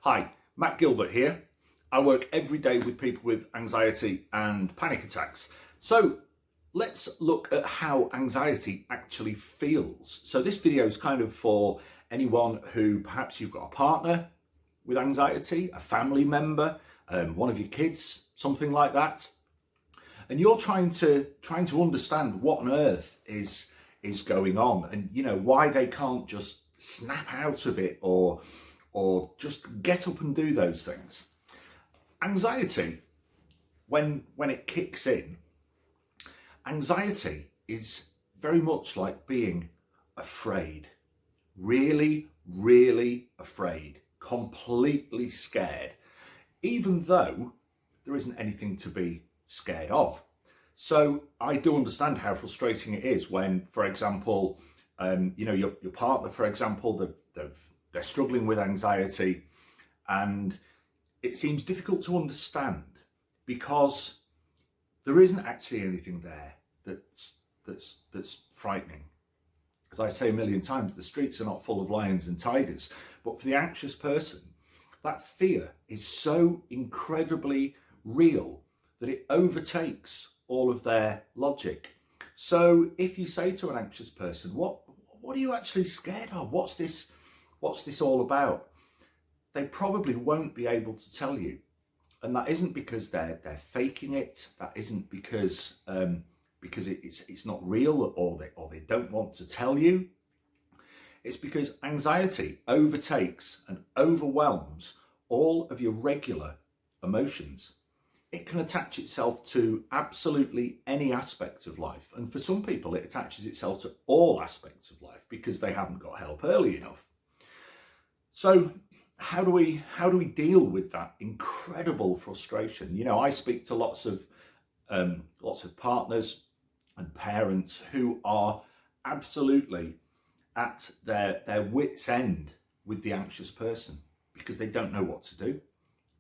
Hi, Matt Gilbert here. I work every day with people with anxiety and panic attacks. So let's look at how anxiety actually feels. So this video is kind of for anyone who perhaps you've got a partner with anxiety, a family member, one of your kids, something like that. And you're trying to understand what on earth is going on, and why they can't just snap out of it or just get up and do those things. Anxiety, when it kicks in, anxiety is very much like being afraid. Really, really afraid. Completely scared. Even though there isn't anything to be scared of. So I do understand how frustrating it is when, for example, your partner, for example, they're struggling with anxiety, and it seems difficult to understand because there isn't actually anything there that's frightening. As I say a million times, the streets are not full of lions and tigers, but for the anxious person, that fear is so incredibly real that it overtakes all of their logic. So if you say to an anxious person, what are you actually scared of? What's this all about? They probably won't be able to tell you. And that isn't because they're faking it. That isn't because it's not real or they don't want to tell you. It's because anxiety overtakes and overwhelms all of your regular emotions. It can attach itself to absolutely any aspect of life. And for some people, it attaches itself to all aspects of life because they haven't got help early enough. So how do we deal with that incredible frustration? I speak to lots of partners and parents who are absolutely at their wits' end with the anxious person because they don't know what to do.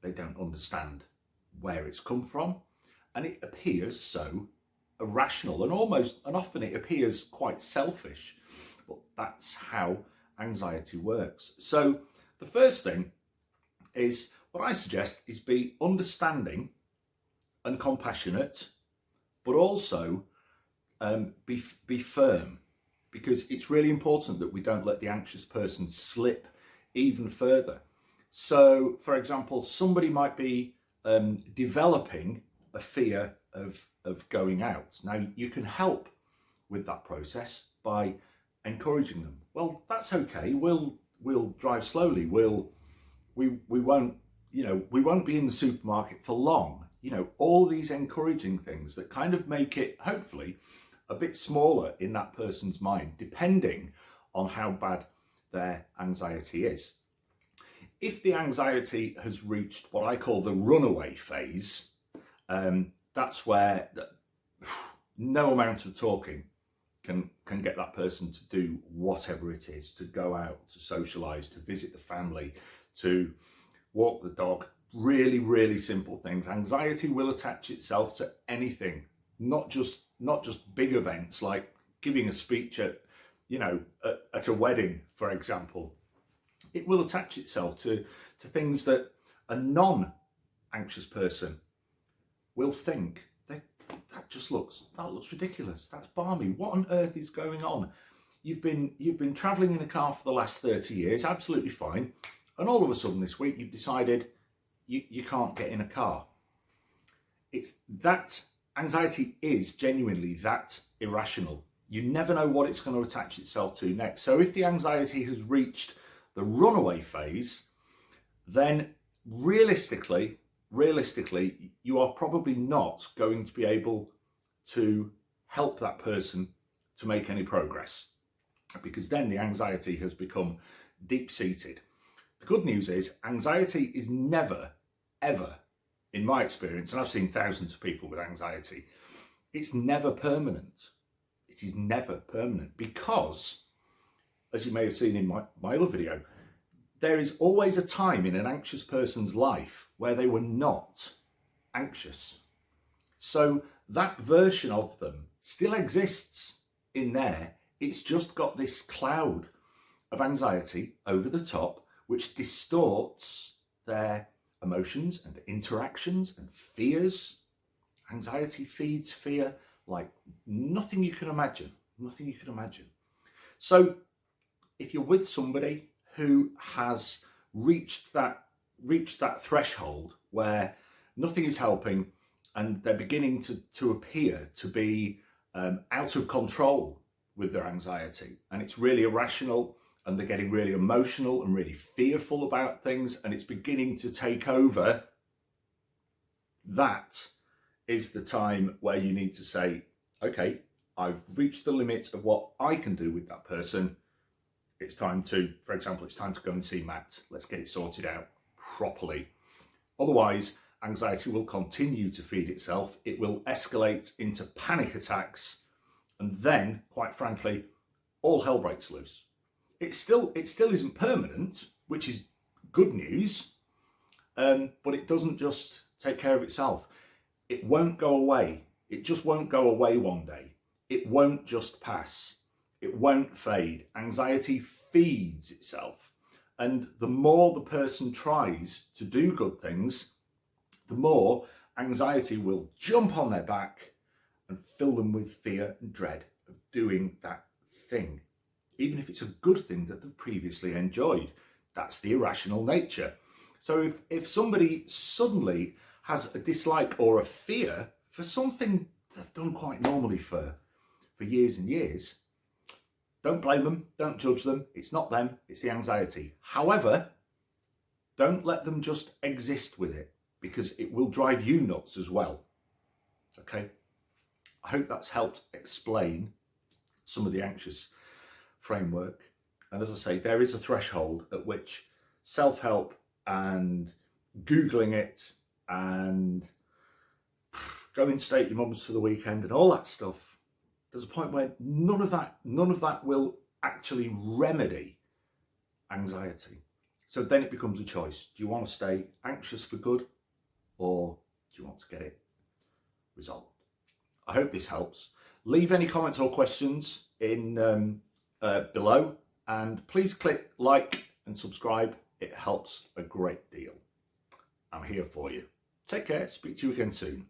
They don't understand where it's come from, and it appears so irrational and often it appears quite selfish, but that's how anxiety works. So the first thing is, what I suggest is be understanding and compassionate, but also be firm, because it's really important that we don't let the anxious person slip even further. So for example, somebody might be developing a fear of going out. Now you can help with that process by encouraging them. Well, that's okay. We'll drive slowly. We won't be in the supermarket for long. All these encouraging things that kind of make it hopefully a bit smaller in that person's mind, depending on how bad their anxiety is. If the anxiety has reached what I call the runaway phase, that's where no amount of talking can get that person to do whatever it is, to go out, to socialise, to visit the family, to walk the dog. Really, really simple things. Anxiety will attach itself to anything, not just big events like giving a speech at a wedding, for example. It will attach itself to things that a non-anxious person will think that looks ridiculous. That's balmy. What on earth is going on? You've been travelling in a car for the last 30 years, absolutely fine, and all of a sudden this week you've decided you can't get in a car. It's that anxiety is genuinely that irrational. You never know what it's going to attach itself to next. So if the anxiety has reached the runaway phase, then realistically, you are probably not going to be able to help that person to make any progress, because then the anxiety has become deep-seated. The good news is anxiety is never, ever, in my experience, and I've seen thousands of people with anxiety, it's never permanent. It is never permanent because, as you may have seen in my other video, there is always a time in an anxious person's life where they were not anxious. So that version of them still exists in there. It's just got this cloud of anxiety over the top, which distorts their emotions and interactions and fears. Anxiety feeds fear like nothing you can imagine, nothing you can imagine. So if you're with somebody who has reached that threshold where nothing is helping and they're beginning to appear to be out of control with their anxiety, and it's really irrational, and they're getting really emotional and really fearful about things, and it's beginning to take over, that is the time where you need to say, okay, I've reached the limit of what I can do with that person. It's time to, for example, it's time to go and see Matt. Let's get it sorted out properly. Otherwise, anxiety will continue to feed itself. It will escalate into panic attacks. And then, quite frankly, all hell breaks loose. It still isn't permanent, which is good news, but it doesn't just take care of itself. It won't go away. It just won't go away one day. It won't just pass. It won't fade. Anxiety feeds itself. And the more the person tries to do good things, the more anxiety will jump on their back and fill them with fear and dread of doing that thing, even if it's a good thing that they've previously enjoyed. That's the irrational nature. So if somebody suddenly has a dislike or a fear for something they've done quite normally for years and years, don't blame them, don't judge them. It's not them, it's the anxiety. However, don't let them just exist with it, because it will drive you nuts as well. Okay? I hope that's helped explain some of the anxious framework. And as I say, there is a threshold at which self-help and Googling it and go and stay at your mum's for the weekend and all that stuff, there's a point where none of that will actually remedy anxiety. So then it becomes a choice. Do you want to stay anxious for good, or do you want to get it resolved? I hope this helps. Leave any comments or questions in below, and please click like and subscribe. It helps a great deal. I'm here for you. Take care. Speak to you again soon.